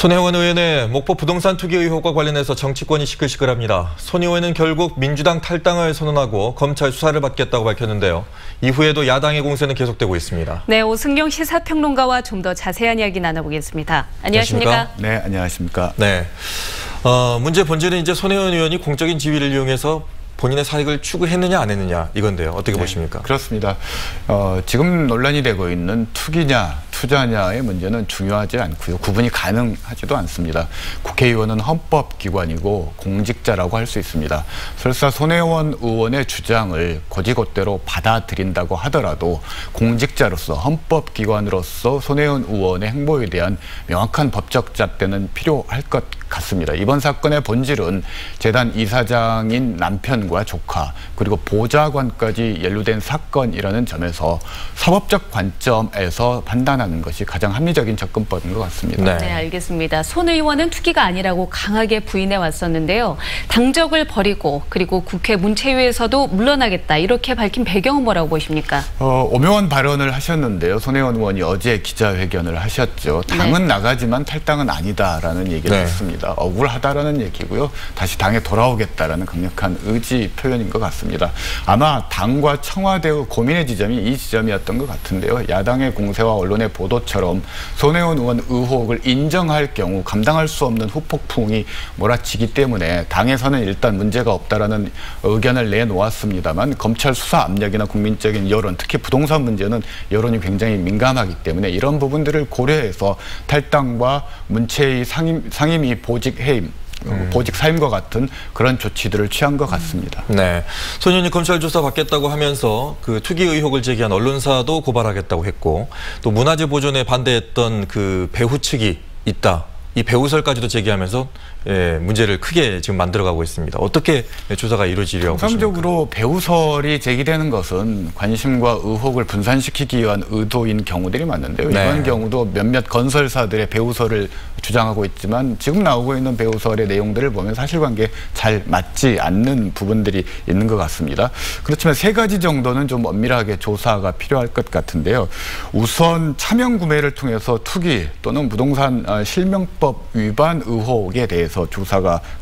손혜원 의원의 목포 부동산 투기 의혹과 관련해서 정치권이 시끌시끌합니다. 손 의원은 결국 민주당 탈당을 선언하고 검찰 수사를 받겠다고 밝혔는데요. 이후에도 야당의 공세는 계속되고 있습니다. 네, 오승경 시사평론가와 좀 더 자세한 이야기 나눠보겠습니다. 안녕하십니까? 네, 안녕하십니까? 네, 문제 본질은 이제 손혜원 의원이 공적인 지위를 이용해서 본인의 사익을 추구했느냐 안 했느냐 이건데요. 어떻게 보십니까? 그렇습니다. 지금 논란이 되고 있는 투기냐 투자냐의 문제는 중요하지 않고요. 구분이 가능하지도 않습니다. 국회의원은 헌법기관이고 공직자라고 할 수 있습니다. 설사 손혜원 의원의 주장을 곧이곧대로 받아들인다고 하더라도 공직자로서 헌법기관으로서 손혜원 의원의 행보에 대한 명확한 법적 잣대는 필요할 것 같습니다. 이번 사건의 본질은 재단 이사장인 남편과 조카 그리고 보좌관까지 연루된 사건이라는 점에서 사법적 관점에서 판단하는 것이 가장 합리적인 접근법인 것 같습니다. 네, 알겠습니다. 손 의원은 투기가 아니라고 강하게 부인해 왔었는데요. 당적을 버리고 그리고 국회 문체위에서도 물러나겠다 이렇게 밝힌 배경은 뭐라고 보십니까? 오묘한 발언을 하셨는데요. 손혜원 의원이 어제 기자회견을 하셨죠. 당은 나가지만 탈당은 아니다라는 얘기를 했습니다. 억울하다라는 얘기고요. 다시 당에 돌아오겠다라는 강력한 의지 표현인 것 같습니다. 아마 당과 청와대의 고민의 지점이 이 지점이었던 것 같은데요. 야당의 공세와 언론의 보도처럼 손혜원 의원 의혹을 인정할 경우 감당할 수 없는 후폭풍이 몰아치기 때문에 당에서는 일단 문제가 없다라는 의견을 내놓았습니다만 검찰 수사 압력이나 국민적인 여론, 특히 부동산 문제는 여론이 굉장히 민감하기 때문에 이런 부분들을 고려해서 탈당과 문체위 상임위 보직 해임, 보직 사임과 같은 그런 조치들을 취한 것 같습니다. 네, 손 의원이 검찰 조사 받겠다고 하면서 그 투기 의혹을 제기한 언론사도 고발하겠다고 했고 또 문화재 보존에 반대했던 그 배후 측이 있다. 이 배후설까지도 제기하면서 문제를 크게 지금 만들어가고 있습니다. 어떻게 조사가 이루어지려고 보십니까? 통상적으로 배후설이 제기되는 것은 관심과 의혹을 분산시키기 위한 의도인 경우들이 많은데요. 이번 경우도 몇몇 건설사들의 배후설을 주장하고 있지만 지금 나오고 있는 배후설의 내용들을 보면 사실관계에 잘 맞지 않는 부분들이 있는 것 같습니다. 그렇지만 세 가지 정도는 좀 엄밀하게 조사가 필요할 것 같은데요. 우선 차명 구매를 통해서 투기 또는 부동산 실명법 위반 의혹에 대해서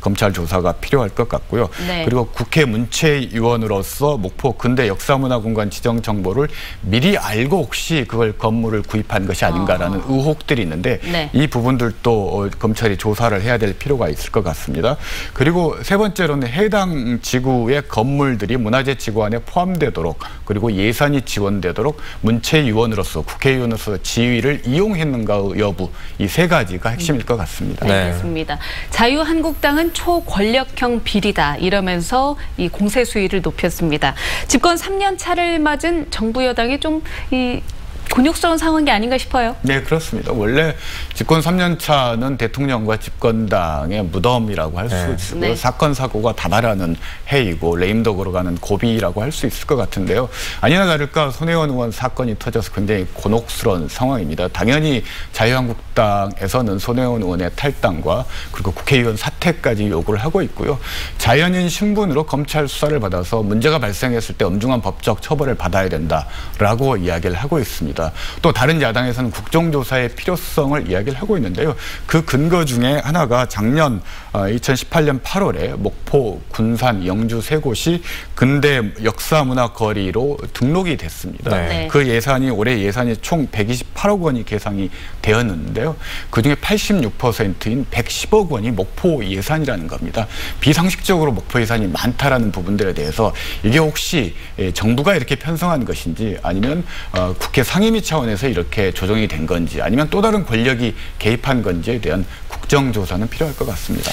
검찰 조사가 필요할 것 같고요. 그리고 국회 문체위원으로서 목포 근대 역사문화공간 지정 정보를 미리 알고 혹시 그걸 건물을 구입한 것이 아닌가라는 의혹들이 있는데 이 부분들도 검찰이 조사를 해야 될 필요가 있을 것 같습니다. 그리고 세 번째로는 해당 지구의 건물들이 문화재 지구 안에 포함되도록 그리고 예산이 지원되도록 문체위원으로서 국회의원으로서 지위를 이용했는가 여부 이 세 가지가 핵심일 것 같습니다. 알겠습니다. 자유한국당은 초권력형 비리다 이러면서 이 공세 수위를 높였습니다. 집권 3년 차를 맞은 정부 여당이 좀 곤욕스러운 상황이 아닌가 싶어요. 네, 그렇습니다. 원래 집권 3년 차는 대통령과 집권당의 무덤이라고 할 수 있고요. 사건, 사고가 다발하는 해이고 레임덕으로 걸어가는 고비라고 할 수 있을 것 같은데요. 아니나 다를까 손혜원 의원 사건이 터져서 굉장히 곤혹스러운 상황입니다. 당연히 자유한국당에서는 손혜원 의원의 탈당과 그리고 국회의원 사퇴까지 요구를 하고 있고요. 자연인 신분으로 검찰 수사를 받아서 문제가 발생했을 때 엄중한 법적 처벌을 받아야 된다라고 이야기를 하고 있습니다. 또 다른 야당에서는 국정조사의 필요성을 이야기를 하고 있는데요. 그 근거 중에 하나가 작년 2018년 8월에 목포, 군산, 영주 세 곳이 근대 역사문화거리로 등록이 됐습니다. 그 예산이 올해 예산이 총 128억 원이 계상이 되었는데요. 그중에 86%인 110억 원이 목포 예산이라는 겁니다. 비상식적으로 목포 예산이 많다라는 부분들에 대해서 이게 혹시 정부가 이렇게 편성한 것인지 아니면 국회 상임위 차원에서 이렇게 조정이 된 건지 아니면 또 다른 권력이 개입한 건지에 대한 국정조사는 필요할 것 같습니다.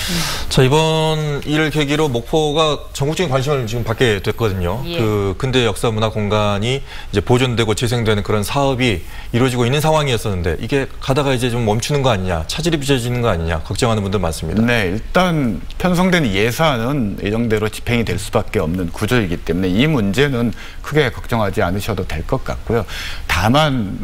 자, 이번 일을 계기로 목포가 전국적인 관심을 지금 받게 됐거든요. 그 근대 역사 문화 공간이 이제 보존되고 재생되는 그런 사업이 이루어지고 있는 상황이었었는데 이게 가다가 이제 좀 멈추는 거 아니냐, 차질이 빚어지는 거 아니냐 걱정하는 분들 많습니다. 네, 일단 편성된 예산은 예정대로 집행이 될 수밖에 없는 구조이기 때문에 이 문제는 크게 걱정하지 않으셔도 될 것 같고요. 다만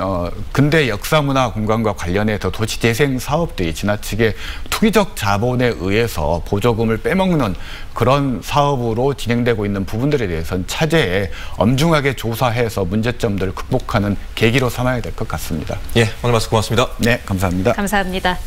근대 역사문화 공간과 관련해서 도시재생 사업들이 지나치게 투기적 자본에 의해서 보조금을 빼먹는 그런 사업으로 진행되고 있는 부분들에 대해서는 차제에 엄중하게 조사해서 문제점들을 극복하는 계기로 삼아야 될 것 같습니다. 예, 오늘 말씀 고맙습니다. 네, 감사합니다. 감사합니다.